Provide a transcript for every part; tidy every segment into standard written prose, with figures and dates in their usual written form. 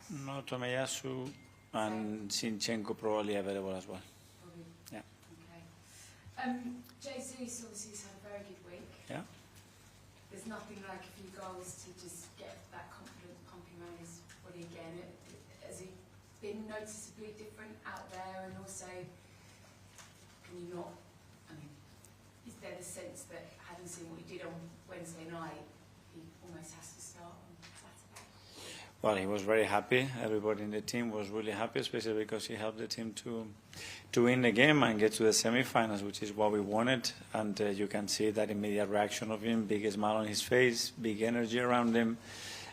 No, Tomiyasu and Zinchenko probably available as well. Probably. Yeah. Okay. Jesus obviously has had a very good week. Yeah. There's nothing like a few goals to just get that confidence pumping around his body again. Has he been noticeably different out there? And also, can you not, I mean, is there the sense that having seen what he did on Wednesday night, he almost has to start on Saturday? Well, he was very happy. Everybody in the team was really happy, especially because he helped the team to win the game and get to the semi-finals, which is what we wanted. And you can see that immediate reaction of him, big smile on his face, big energy around him.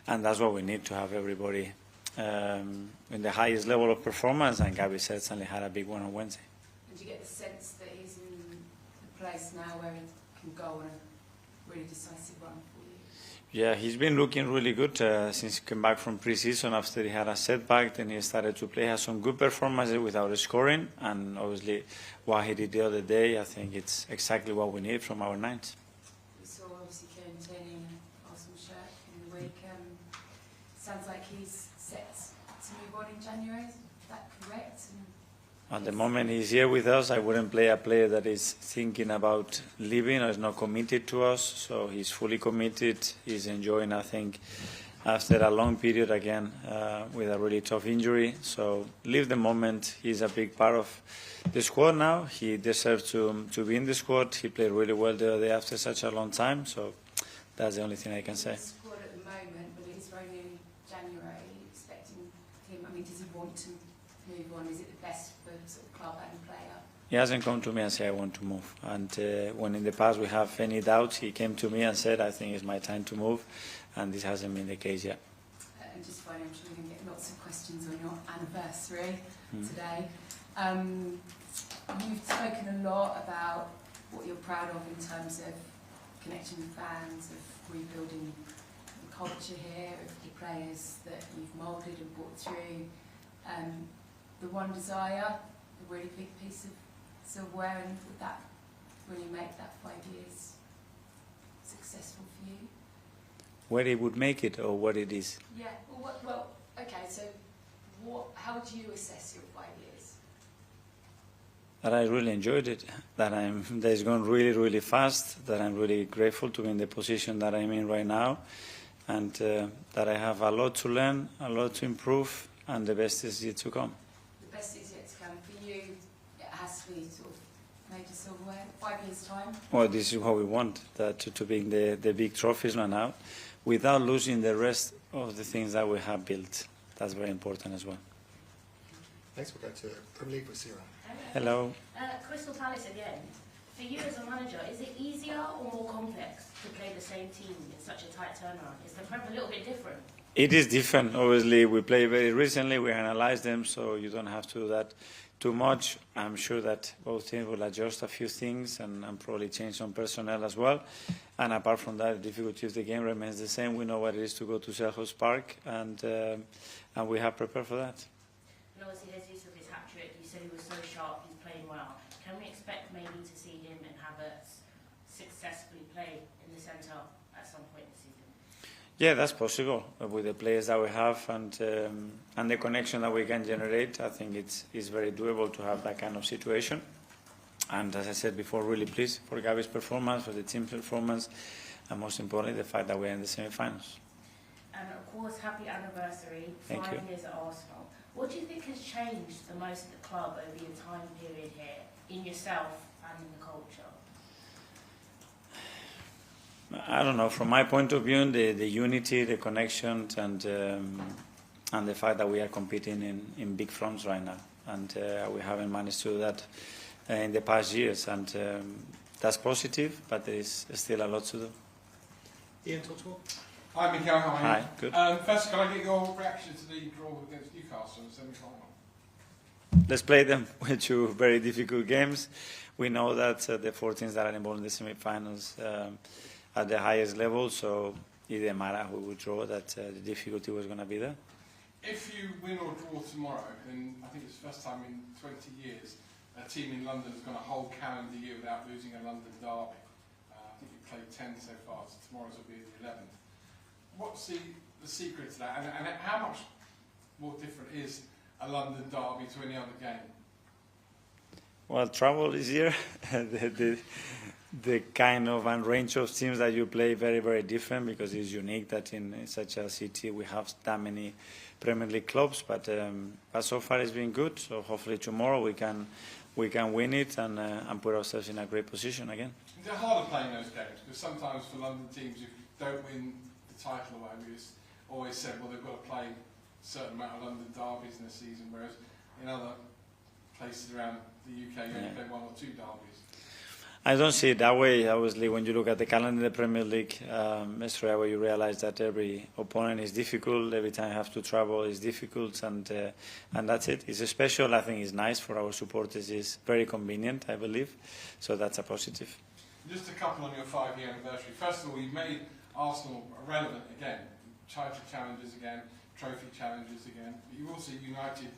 And that's what we need to have everybody in the highest level of performance. And Gabi certainly had a big one on Wednesday. And do you get the sense that he's in the place now where he can go on a really decisive run for you? Yeah, he's been looking really good since he came back from pre-season after he had a setback. Then he started to play, has some good performances without scoring, and obviously what he did the other day, I think it's exactly what we need from our nines. We saw obviously Kieran Tierney in an Arsenal shirt in the week. Sounds like he's set to move on in January, is that correct? At the moment he's here with us, I wouldn't play a player that is thinking about leaving or is not committed to us. So he's fully committed. He's enjoying, I think, after a long period again with a really tough injury. So live the moment. He's a big part of the squad now. He deserves to be in the squad. He played really well the other day after such a long time. So that's the only thing I can say. He's in the squad at the moment, but it is very nearly January. Are you expecting him? I mean, does he want to move on? Is it the best for sort of club and player? He hasn't come to me and said, I want to move. And when in the past we have any doubts, he came to me and said, I think it's my time to move. And this hasn't been the case yet. And just finally, I'm sure you're going to get lots of questions on your anniversary today. You've spoken a lot about what you're proud of in terms of connecting with fans, of rebuilding the culture here, of the players that you've moulded and brought through. The one desire, a really big piece of silverware, and would that really make that 5 years successful for you? Where it would make it or what it is? Yeah, well, okay, so how do you assess your 5 years? That I really enjoyed it, that it's gone really, really fast, that I'm really grateful to be in the position that I'm in right now, and that I have a lot to learn, a lot to improve, and the best is yet to come. The best is yet to come. For you, it has to be sort of major silverware, 5 years' time? Well, this is what we want, that to be the big trophies right now, without losing the rest of the things that we have built. That's very important as well. Thanks. We'll go to Premier League with Sarah. Hello. Crystal Palace again. For you as a manager, is it easier or more complex to play the same team in such a tight turnaround? Is the prep a little bit different? It is different. Obviously, we played very recently. We analyzed them, so you don't have to do that too much. I'm sure that both teams will adjust a few things and probably change some personnel as well. And apart from that, the difficulty of the game remains the same. We know what it is to go to Selhurst Park, and we have prepared for that. And obviously, Jesus with his hat-trick, you said he was so sharp, he's playing well. Can we expect maybe to see him and Havertz successfully play in the centre at some point this season? Yeah, that's possible with the players that we have and the connection that we can generate. I think it's very doable to have that kind of situation. And as I said before, really pleased for Gabi's performance, for the team's performance, and most importantly, the fact that we're in the semi-finals. And of course, happy anniversary, Thank 5 you. years at Arsenal. What do you think has changed the most at the club over your time period here, in yourself and in the culture? I don't know. From my point of view, the unity, the connection, and the fact that we are competing in big fronts right now, and we haven't managed to do that in the past years, and that's positive. But there is still a lot to do. Ian, talk to me. Hi, Mikel. How are you? Hi, good. First, can I get your reaction to the draw against Newcastle in the semi-final? Let's play them with two very difficult games. We know that the 4 teams that are involved in the semi-finals at the highest level, so it didn't matter who would draw, that the difficulty was going to be there. If you win or draw tomorrow, then I think it's the first time in 20 years a team in London has gone a whole calendar year without losing a London derby. I think you've played 10 so far, so tomorrow's will be the 11th. What's the secret to that, and how much what different is a London derby to any other game? Well, travel is here. the kind of and range of teams that you play very, very different, because it's unique that in such a city we have that many Premier League clubs. But so far it's been good. So hopefully tomorrow we can win it and put ourselves in a great position again. Is it harder playing those games? Because sometimes for London teams who don't win the title away, we just always said, well, they've got to play a certain amount of London derbies in a season, whereas in other places around the UK you only play 1 or 2 derbies. I don't see it that way. Obviously, when you look at the calendar of the Premier League, straight away you realize that every opponent is difficult. Every time you have to travel is difficult, and that's it. It's special. I think it's nice for our supporters. It's very convenient, I believe. So that's a positive. Just a couple on your 5-year anniversary. First of all, you've made Arsenal relevant again. Title challenges again, trophy challenges again. But you also united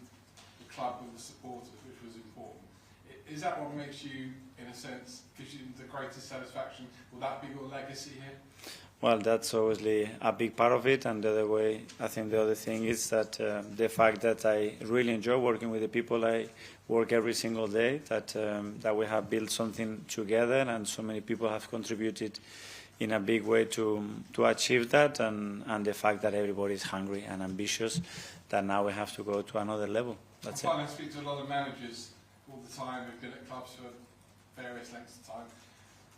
the club with the supporters, which was important. Is that what makes you, in a sense, gives you the greatest satisfaction? Will that be your legacy here? Well, that's obviously a big part of it, and the other way, I think the other thing is that the fact that I really enjoy working with the people I work every single day, that we have built something together, and so many people have contributed in a big way to achieve that, and the fact that everybody is hungry and ambitious, that now we have to go to another level. That's it. I speak to a lot of managers all the time who've been at clubs for various lengths of time.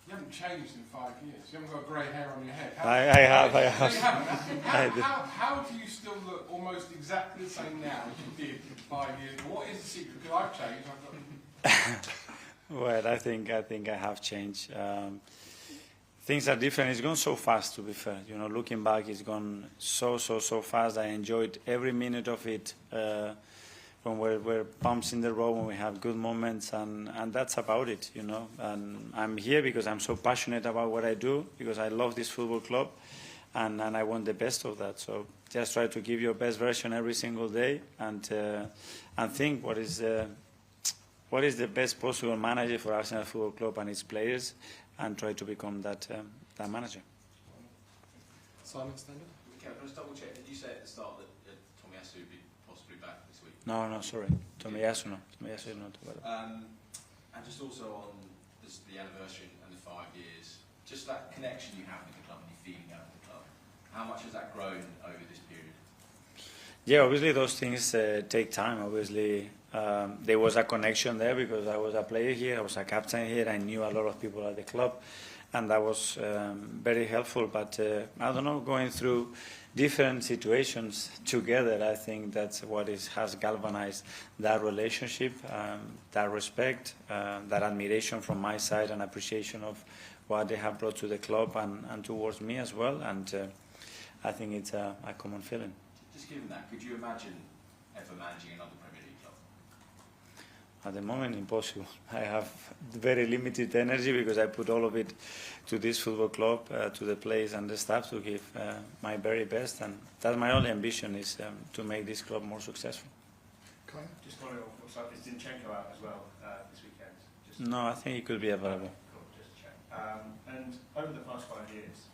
You haven't changed in 5 years. You haven't got grey hair on your head. I have. How do you still look almost exactly the same now as you did 5 years ago? What is the secret? Because I've changed. Well, I think I have changed. Things are different. It's gone so fast, to be fair. You know, looking back, it's gone so fast. I enjoyed every minute of it. When we're bumps in the road, when we have good moments, and that's about it, you know. And I'm here because I'm so passionate about what I do, because I love this football club, and I want the best of that. So just try to give your best version every single day, and think what is the best possible manager for Arsenal Football Club and its players, and try to become that manager. Simon, stand up. Can I just double check? Did you say at the start that Tomiyasu would be possibly back this week? No, sorry. Tomiyasu no. Tomiyasu is not available. And just also on the anniversary and the 5 years, just that connection you have with the club and your feeling out of the club, how much has that grown over this period? Yeah, obviously those things take time. Obviously, there was a connection there because I was a player here, I was a captain here, I knew a lot of people at the club, and that was very helpful. But I don't know, going through different situations together, I think that's what has galvanized that relationship, that respect, that admiration from my side, and appreciation of what they have brought to the club and towards me as well. And I think it's a common feeling. Just given that, could you imagine ever managing another Premier League club? At the moment, impossible. I have very limited energy because I put all of it to this football club, to the players and the staff, to give my very best, and that's my only ambition, is to make this club more successful. Kaya? Just following up, is Zinchenko out as well this weekend? No, I think he could be available. Cool, just to check. And over the past 5 years,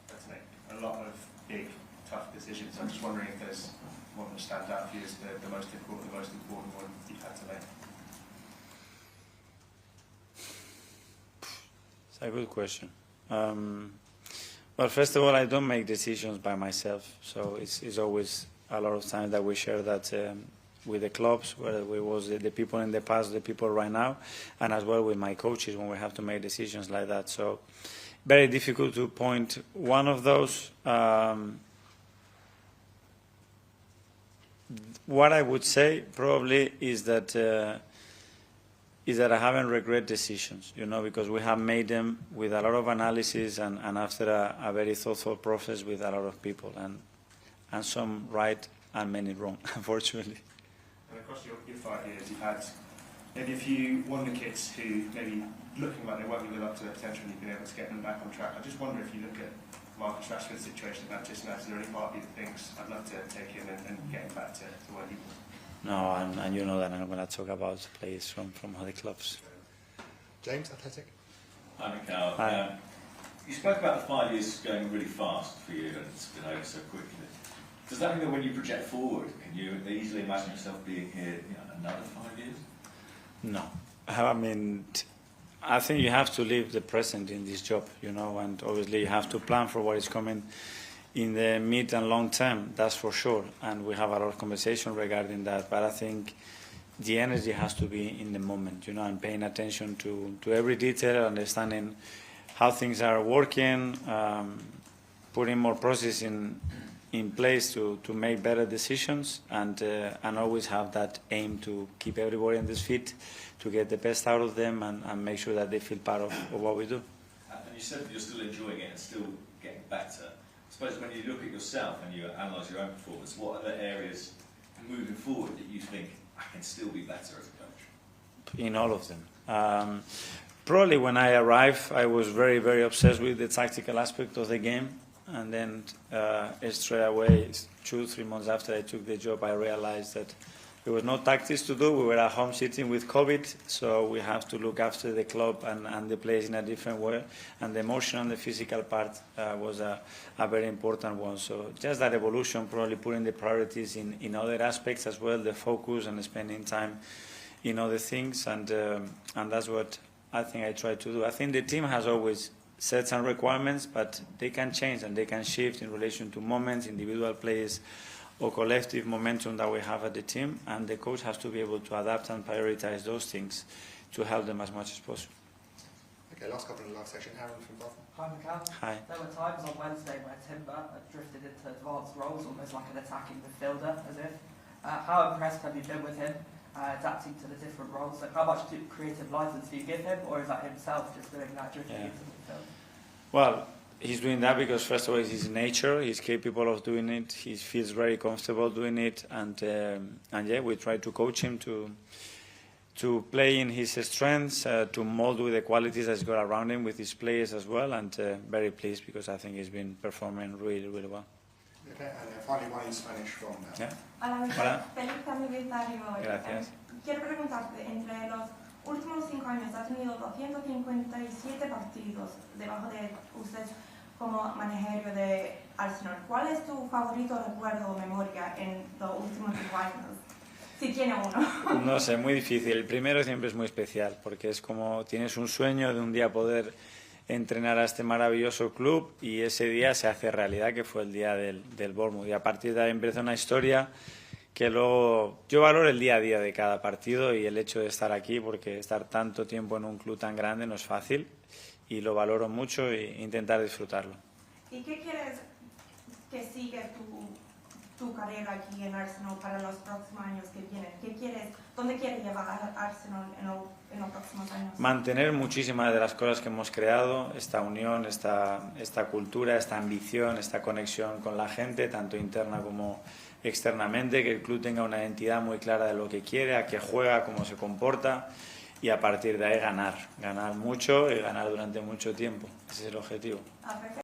that's a lot of big, tough decisions. I'm just wondering if there's one that stands out for you as the most difficult, the most important one you've had to make. It's a good question. Well, first of all, I don't make decisions by myself, so it's always a lot of times that we share that with the clubs, whether it was the people in the past, the people right now, and as well with my coaches when we have to make decisions like that. So very difficult to point one of those. What I would say probably is that I haven't regret decisions, you know, because we have made them with a lot of analysis and after a very thoughtful process with a lot of people, and some right and many wrong, unfortunately. And across your 5 years, you've had maybe a few wonder kids who maybe looking like they weren't going to live up to their potential, and you've been able to get them back on track. I just wonder if you look at Marcus Rashford's situation at Manchester United, is there any part of you that thinks I'd love to take him and get him back to where he was? No, and you know that I'm going to talk about players from other clubs. James, Athletic. Hi, Mikel. Hi. You spoke about the 5 years going really fast for you, and it's been over so quickly. Does that mean that when you project forward, can you easily imagine yourself being here another 5 years? No. I mean, I think you have to live the present in this job, and obviously you have to plan for what is coming in the mid and long term, that's for sure. And we have a lot of conversation regarding that. But I think the energy has to be in the moment, and paying attention to every detail, understanding how things are working, putting more process in place to make better decisions, and always have that aim to keep everybody on this feet, to get the best out of them, and make sure that they feel part of what we do. And you said that you're still enjoying it and still getting better. I suppose when you look at yourself and you analyse your own performance, what are the areas moving forward that you think, I can still be better as a coach? In all of them. Probably when I arrived, I was very, very obsessed with the tactical aspect of the game. And then straight away, 2-3 months after I took the job, I realized that there was no tactics to do. We were at home sitting with COVID, so we have to look after the club and the players in a different way. And the emotional and the physical part was a very important one. So just that evolution, probably putting the priorities in other aspects as well, the focus and spending time in other things. And that's what I think I try to do. I think the team has always set some requirements, but they can change and they can shift in relation to moments, individual players, or collective momentum that we have at the team, and the coach has to be able to adapt and prioritize those things to help them as much as possible. Okay, last couple in the live section. Aaron from Gotham. Hi, Mikel. Hi. There were times on Wednesday where Timber had drifted into advanced roles, almost like an attacking midfielder, as if. How impressed have you been with him, adapting to the different roles? Like, how much creative license do you give him, or is that himself just doing that drifting into midfield? Well, he's doing that because, first of all, it's his nature. He's capable of doing it. He feels very comfortable doing it, and yeah, we try to coach him to play in his strengths, to mold with the qualities that he's got around him with his players as well, and very pleased because I think he's been performing really, really well. Okay, and finally one in Spanish from Yeah. Hola, Hola. feliz aniversario hoy. Gracias. Quiero preguntarte, entre los últimos 5 años ha tenido 257 partidos debajo de usted como manager de Arsenal. ¿Cuál es tu favorito recuerdo o memoria en los últimos 5 años? Si tiene uno. No sé, muy difícil. El primero siempre es muy especial porque es como tienes un sueño de un día poder entrenar a este maravilloso club y ese día se hace realidad, que fue el día del Bournemouth. Y a partir de ahí empieza una historia que luego yo valoro el día a día de cada partido y el hecho de estar aquí, porque estar tanto tiempo en un club tan grande no es fácil y lo valoro mucho e intentar disfrutarlo. ¿Y qué quieres que siga tu carrera aquí en Arsenal para los próximos años que vienen? ¿Dónde quieres llevar a Arsenal en los próximos años? Mantener muchísimas de las cosas que hemos creado, esta unión, esta cultura, esta ambición, esta conexión con la gente, tanto interna como externamente, que el club tenga una identidad muy clara de lo que quiere, a qué juega, cómo se comporta, y a partir de ahí ganar mucho y ganar durante mucho tiempo. Ese es el objetivo. Perfecto.